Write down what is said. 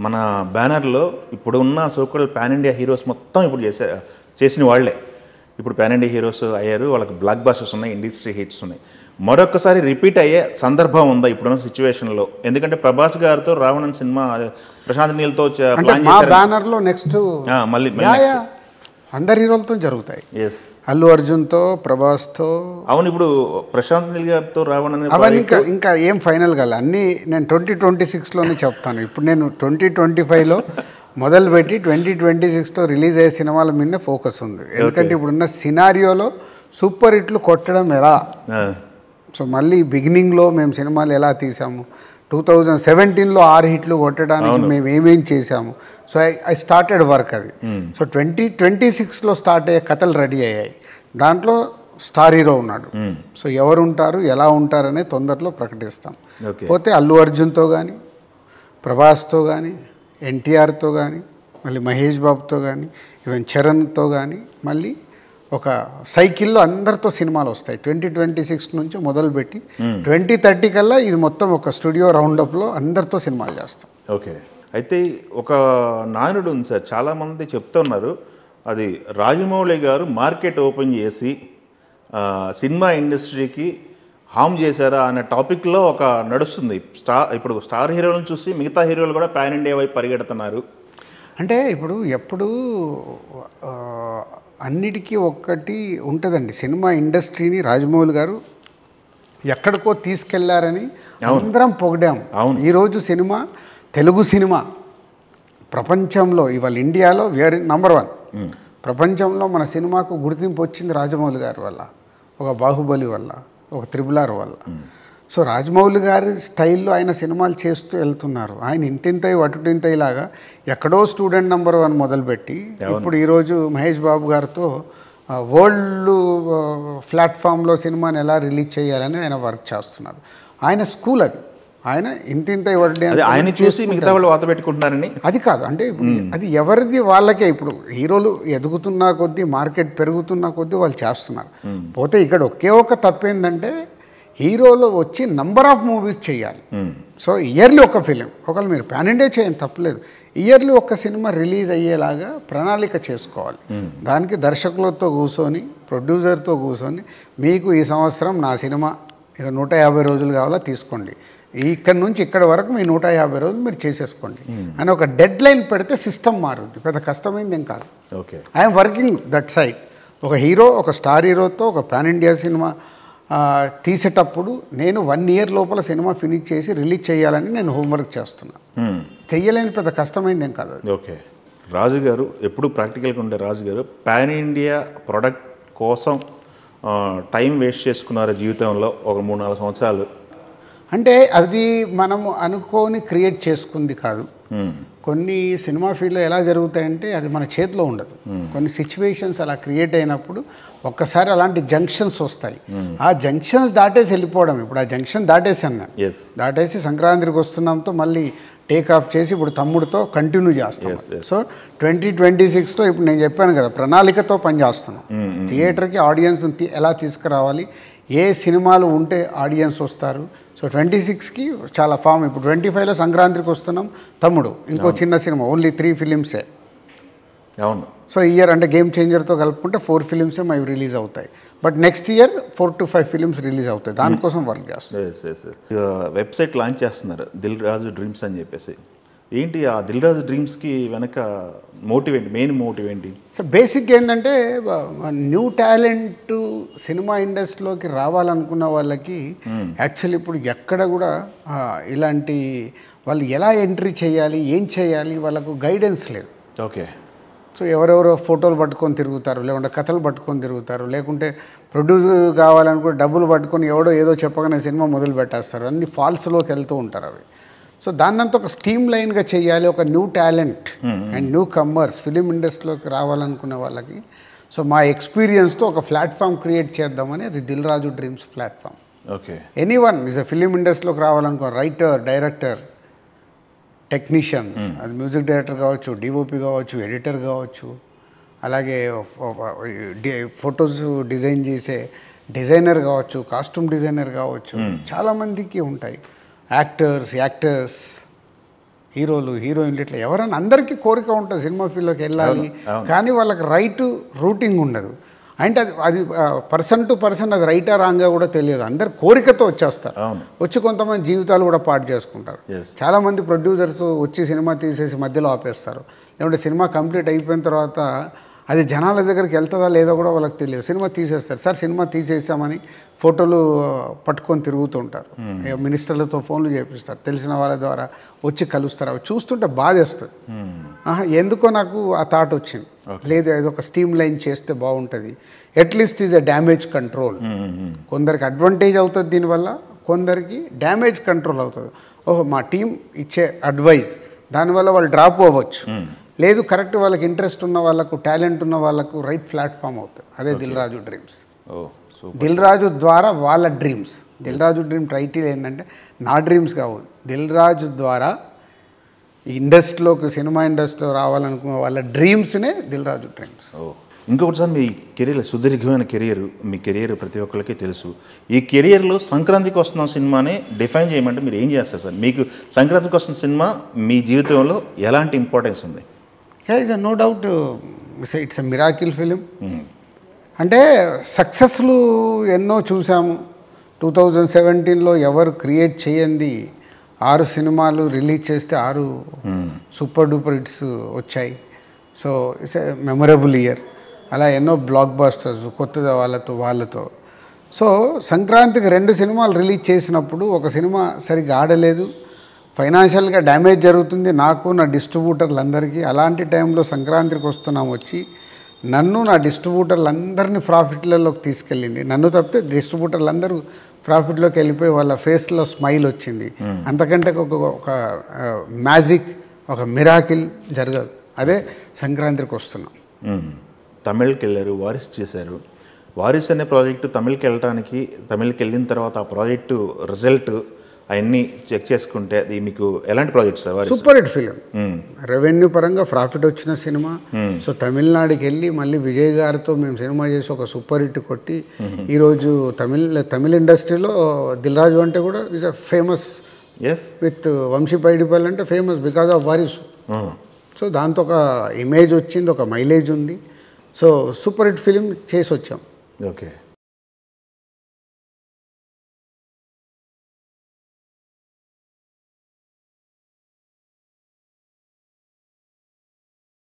మన బ్యానర్లో ఇప్పుడు ఉన్న సోకల్ పాన్ ఇండియా హీరోస్ మొత్తం ఇప్పుడు చేసిన వాళ్ళే ఇప్పుడు పాన్ ఇండియా హీరోస్ అయ్యారు. వాళ్ళకి బ్లాక్ బస్టర్స్ ఉన్నాయి, ఇండస్ట్రీ హిట్స్ ఉన్నాయి. మరొకసారి రిపీట్ అయ్యే సందర్భం ఉందా ఇప్పుడున్న సిచ్యువేషన్లో? ఎందుకంటే ప్రభాస్ గారితో రావణన్ సినిమా ప్రశాంత్ నీల్తో ప్లాన్ చేశారు. బ్యానర్లో నెక్స్ట్ మళ్ళీ అందరి హీరోలతో జరుగుతాయి. ఎస్, అల్లు అర్జున్తో, ప్రభాస్తో. అవును, ఇప్పుడు ప్రశాంత్ నీల్ గారితో రావణన్ అవన్నీ ఇంకా ఏం ఫైనల్ కాలే. అన్నీ నేను 2026లోనే చెప్తాను. ఇప్పుడు నేను 2025లో మొదలుపెట్టి 2026లో రిలీజ్ అయ్యే సినిమాల మీదనే ఫోకస్ ఉంది. ఎందుకంటే ఇప్పుడున్న సినారియోలో సూపర్ హిట్లు కొట్టడం ఎలా, సో మళ్ళీ బిగినింగ్లో మేము సినిమాలు ఎలా తీసాము, 2017లో 6 హిట్లు కొట్టడానికి మేము ఏమేం చేసాము. సో ఐ స్టార్టెడ్ వర్క్ అది. సో 2026లో స్టార్ట్ అయ్యే కథలు రెడీ అయ్యాయి. దాంట్లో స్టార్ హీరో ఉన్నాడు. సో ఎవరు ఉంటారు, ఎలా ఉంటారనే తొందరలో ప్రకటిస్తాం. పోతే అల్లు అర్జున్తో కానీ, ప్రభాస్తో కానీ, ఎన్టీఆర్తో కానీ, మళ్ళీ మహేష్ బాబుతో కానీ, ఈవెన్ చరణ్తో కానీ, మళ్ళీ ఒక సైకిల్లో అందరితో సినిమాలు వస్తాయి. 2026 నుంచి మొదలుపెట్టి 2030 కల్లా ఇది మొత్తం ఒక స్టూడియో రౌండప్లో అందరితో సినిమాలు చేస్తాం. ఓకే, అయితే ఒక నానుడు ఉంది సార్, చాలామంది చెప్తున్నారు అది రాజమౌళి గారు మార్కెట్ ఓపెన్ చేసి సినిమా ఇండస్ట్రీకి హామ్ చేశారా అనే టాపిక్లో ఒక నడుస్తుంది. ఇప్పుడు స్టార్ హీరోలను చూసి మిగతా హీరోలు కూడా పాన్ ఇండియా వైపు పరిగెడుతున్నారు. అంటే ఇప్పుడు అన్నిటికీ ఒక్కటి ఉంటుందండి. సినిమా ఇండస్ట్రీని రాజమౌళి గారు ఎక్కడికో తీసుకెళ్లారని అందరం పొగిడాం. ఈరోజు సినిమా, తెలుగు సినిమా ప్రపంచంలో ఇవాళ ఇండియాలో వేరే నంబర్ 1. ప్రపంచంలో మన సినిమాకు గుర్తింపు వచ్చింది రాజమౌళి గారి వల్ల, ఒక బాహుబలి వల్ల, ఒక RRR వల్ల. సో రాజమౌళి గారి స్టైల్లో ఆయన సినిమాలు చేస్తూ వెళ్తున్నారు. ఆయన ఇంతింతై వటుటింతై లాగా ఎక్కడో స్టూడెంట్ నెంబర్ 1 మొదలుపెట్టి ఇప్పుడు ఈరోజు మహేష్ బాబు గారితో వరల్డ్ ప్లాట్ఫామ్లో సినిమాని ఎలా రిలీజ్ చేయాలని ఆయన వర్క్ చేస్తున్నారు. ఆయన స్కూల్ అది. ఆయన ఇంతింతై వటుటి ఆయన చూసి మిగతా వాళ్ళు వాత పెట్టుకుంటున్నారని అది కాదు. అంటే అది ఎవరిది వాళ్ళకే. ఇప్పుడు హీరోలు ఎదుగుతున్న కొద్దీ, మార్కెట్ పెరుగుతున్న కొద్దీ వాళ్ళు చేస్తున్నారు. పోతే ఇక్కడ ఒకే ఒక తప్పేందంటే హీరోలు వచ్చి నంబర్ ఆఫ్ మూవీస్ చేయాలి. సో ఇయర్లీ ఒక ఫిలిం, ఒకవేళ మీరు పాన్ ఇండియా చేయండి తప్పలేదు, ఇయర్లీ ఒక సినిమా రిలీజ్ అయ్యేలాగా ప్రణాళిక చేసుకోవాలి. దానికి దర్శకులతో కూర్చొని, ప్రొడ్యూసర్తో కూర్చొని, మీకు ఈ సంవత్సరం నా సినిమా ఇక 150 రోజులు కావాలా తీసుకోండి, ఇక్కడ నుంచి ఇక్కడ వరకు మీ 150 రోజులు మీరు చేసేసుకోండి అని ఒక డెడ్ లైన్ పెడితే సిస్టమ్ మారుద్ది. పెద్ద కష్టమైంది ఏం కాదు. Okay, I'm working that side. ఒక హీరో, ఒక స్టార్ హీరోతో ఒక పాన్ ఇండియా సినిమా తీసేటప్పుడు నేను 1 ఇయర్ లోపల సినిమా ఫినిష్ చేసి రిలీజ్ చేయాలని నేను హోంవర్క్ చేస్తున్నాను. చెయ్యలేని పెద్ద కష్టమైంది ఏం కాదు. ఓకే, రాజు గారు ఎప్పుడు ప్రాక్టికల్గా ఉండే రాజు గారు పాన్ ఇండియా ప్రోడక్ట్ కోసం టైం వేస్ట్ చేసుకున్నారు జీవితంలో ఒక 3-4 సంవత్సరాలు. అంటే అది మనము అనుకోని క్రియేట్ చేసుకుంది కాదు. కొన్ని సినిమా ఫీల్డ్లో ఎలా జరుగుతాయంటే అది మన చేతిలో ఉండదు. కొన్ని సిచ్యువేషన్స్ అలా క్రియేట్ అయినప్పుడు ఒక్కసారి అలాంటి జంక్షన్స్ వస్తాయి. ఆ జంక్షన్స్ దాటేసి వెళ్ళిపోవడం. ఇప్పుడు ఆ జంక్షన్ దాటేసాను నేను, దాటేసి సంక్రాంతికి వస్తున్నాంతో మళ్ళీ టేక్ ఆఫ్ చేసి ఇప్పుడు తమ్ముడితో కంటిన్యూ చేస్తాం. సో 2026లో ఇప్పుడు నేను చెప్పాను కదా, ప్రణాళికతో పనిచేస్తున్నాం. థియేటర్కి ఆడియన్స్ ఎలా తీసుకురావాలి, ఏ సినిమాలు ఉంటే ఆడియన్స్ వస్తారు. సో 26కి చాలా ఫామ్. ఇప్పుడు 25లో సంక్రాంతికి వస్తున్నాం తమ్ముడు, ఇంకో చిన్న సినిమా, ఓన్లీ 3 ఫిలిమ్సే. అవును. సో ఇయర్ అంటే గేమ్ చేంజర్తో కలుపుకుంటే 4 ఫిలిమ్సే మావి రిలీజ్ అవుతాయి. But next year 4 to 5 films release అవుతాయి. దానికోసం వర్క్ చేస్తాం. వెబ్సైట్ లాంచ్ చేస్తున్నారు దిల్ రాజు డ్రీమ్స్ అని చెప్పేసి. ఏంటి ఆ దిల్ రాజు డ్రీమ్స్కి వెనక మెయిన్ మోటివ్ ఏంటి? సో బేసిక్ ఏంటంటే న్యూ టాలెంట్ సినిమా ఇండస్ట్రీలోకి రావాలనుకున్న వాళ్ళకి యాక్చువల్లీ ఇప్పుడు ఎక్కడ కూడా ఇలాంటి వాళ్ళు ఎలా ఎంట్రీ చేయాలి, ఏం చేయాలి, వాళ్ళకు గైడెన్స్ లేదు. ఓకే. సో ఎవరెవరో ఫోటోలు పట్టుకొని తిరుగుతారు, లేకుంటే కథలు పట్టుకొని తిరుగుతారు, లేకుంటే ప్రొడ్యూస్ కావాలనుకుంటే డబ్బులు పట్టుకొని ఎవడో ఏదో చెప్పగానే సినిమా మొదలు పెట్టేస్తారు. అన్ని ఫాల్స్లోకి వెళ్తూ ఉంటారు అవి. సో దాన్నంతా ఒక స్ట్రీమ్ లైన్గా చేయాలి. ఒక new talent and new commerce film ఇండస్ట్రీలోకి రావాలనుకునే వాళ్ళకి సో మా ఎక్స్పీరియన్స్తో ఒక ప్లాట్ఫామ్ క్రియేట్ చేద్దామని అది Dil Raju dreams platform. Okay. Anyone is a film ఇండస్ట్రీలోకి రావాలనుకో, రైటర్, డైరెక్టర్, టెక్నీషియన్స్, అది మ్యూజిక్ డైరెక్టర్ కావచ్చు, డిఓపి కావచ్చు, ఎడిటర్ కావచ్చు, అలాగే ఫొటోస్ డిజైన్ చేసే డిజైనర్ కావచ్చు, కాస్ట్యూమ్ డిజైనర్ కావచ్చు, చాలామందికి ఉంటాయి. యాక్టర్స్, హీరోలు హీరోయిన్లు ఇట్లా ఎవరైనా అందరికీ కోరిక ఉంటుంది సినిమా ఫీల్డ్లోకి వెళ్ళాలి, కానీ వాళ్ళకి రైట్ రూటింగ్ ఉండదు. అంటే అది పర్సన్ టు పర్సన్ అది రైటా రాంగా కూడా తెలియదు. అందరు కోరికతో వచ్చేస్తారు, వచ్చి కొంతమంది జీవితాలు కూడా పాటు చేసుకుంటారు. చాలామంది ప్రొడ్యూసర్స్ వచ్చి సినిమా తీసేసి మధ్యలో ఆపేస్తారు, లేకుంటే సినిమా కంప్లీట్ అయిపోయిన తర్వాత అది జనాల దగ్గరికి వెళ్తుందా లేదో కూడా వాళ్ళకి తెలియదు, సినిమా తీసేస్తారు. సార్ సినిమా తీసేసామని ఫోటోలు పట్టుకొని తిరుగుతూ ఉంటారు, మినిస్టర్లతో ఫోన్లు చేపిస్తారు, తెలిసిన వాళ్ళ ద్వారా వచ్చి కలుస్తారు. అవి చూస్తుంటే బాధేస్తుంది. ఎందుకో నాకు ఆ థాట్ వచ్చింది, లేదు ఏదో ఒక స్టీమ్ లైన్ చేస్తే బాగుంటుంది, at least is a damage control. కొందరికి అడ్వాంటేజ్ అవుతుంది దీనివల్ల, కొందరికి డ్యామేజ్ కంట్రోల్ అవుతుంది. ఓహో మా టీం ఇచ్చే అడ్వైజ్ దానివల్ల వాళ్ళు డ్రాప్ అవ్వచ్చు, లేదు కరెక్ట్ వాళ్ళకి ఇంట్రెస్ట్ ఉన్న వాళ్ళకు టాలెంట్ ఉన్న వాళ్ళకు రైట్ ప్లాట్ఫామ్ అవుతుంది. అదే దిల్ రాజు డ్రీమ్స్. దిల్ రాజు ద్వారా వాళ్ళ dreams, Dil Raju dream title ఏంటంటే నా డ్రీమ్స్ కావు, దిల్ రాజు ద్వారా ఇండస్ట్రీలోకి సినిమా ఇండస్ట్రీలో రావాలనుకున్న వాళ్ళ డ్రీమ్స్నే దిల్ రాజు డ్రీమ్స్. ఇంకొకటి సార్, మీ కెరీర్ సుదీర్ఘమైన కెరీర్, మీ కెరీర్ ప్రతి ఒక్కరికి తెలుసు. ఈ కెరియర్లో సంక్రాంతికి వస్తున్న సినిమాని డిఫైన్ చేయమంటే మీరు ఏం చేస్తారు సార్? మీకు సంక్రాంతికి వస్తున్న సినిమా మీ జీవితంలో ఎలాంటి ఇంపార్టెన్స్ ఉంది? No doubt it's a miracle film. అంటే సక్సెస్లు ఎన్నో చూసాము. 2017లో ఎవరు క్రియేట్ చేయండి 6 సినిమాలు రిలీజ్ చేస్తే 6 సూపర్ డూపర్ హిట్స్ వచ్చాయి. So it's a memorable year. అలా ఎన్నో బ్లాక్ బస్టర్స్ కొత్తగా వాళ్ళతో. సో సంక్రాంతికి 2 సినిమాలు రిలీజ్ చేసినప్పుడు ఒక సినిమా సరిగ్గా ఆడలేదు, ఫైనాన్షియల్గా డ్యామేజ్ జరుగుతుంది నాకు, నా డిస్ట్రిబ్యూటర్లందరికీ. అలాంటి టైంలో సంక్రాంతికి వస్తున్నాం వచ్చి నన్ను నా డిస్ట్రిబ్యూటర్లందరినీ ప్రాఫిట్లలోకి తీసుకెళ్ళింది. నన్ను తప్పితే డిస్ట్రిబ్యూటర్లందరూ ప్రాఫిట్లోకి వెళ్ళిపోయి వాళ్ళ ఫేస్లో స్మైల్ వచ్చింది. అంతకంటే ఒక మ్యాజిక్, ఒక మిరాకిల్ జరగదు. అదే సంక్రాంతికి వస్తున్నాం. తమిళ్కి వెళ్ళారు, వారిస్ చేశారు. వారిస్ అనే ప్రాజెక్టు తమిళ్కి వెళ్ళిన తర్వాత ఆ ప్రాజెక్టు రిజల్ట్ అవన్నీ చెక్ చేసుకుంటే అది మీకు ఎలాంటి project sir? Super hit film, revenue పరంగా ప్రాఫిట్ వచ్చిన సినిమా. సో తమిళనాడుకి వెళ్ళి మళ్ళీ విజయ్ గారితో మేము సినిమా చేసి ఒక సూపర్ హిట్ కొట్టి ఈరోజు తమిళ ఇండస్ట్రీలో దిల్ రాజు అంటే కూడా is a famous. With Vamshi Paidipally అంటే famous because of Varisu. So దాంతో ఒక ఇమేజ్ వచ్చింది, ఒక మైలేజ్ ఉంది. సో సూపర్ హిట్ ఫిలిం చేసి వచ్చాం. ఓకే.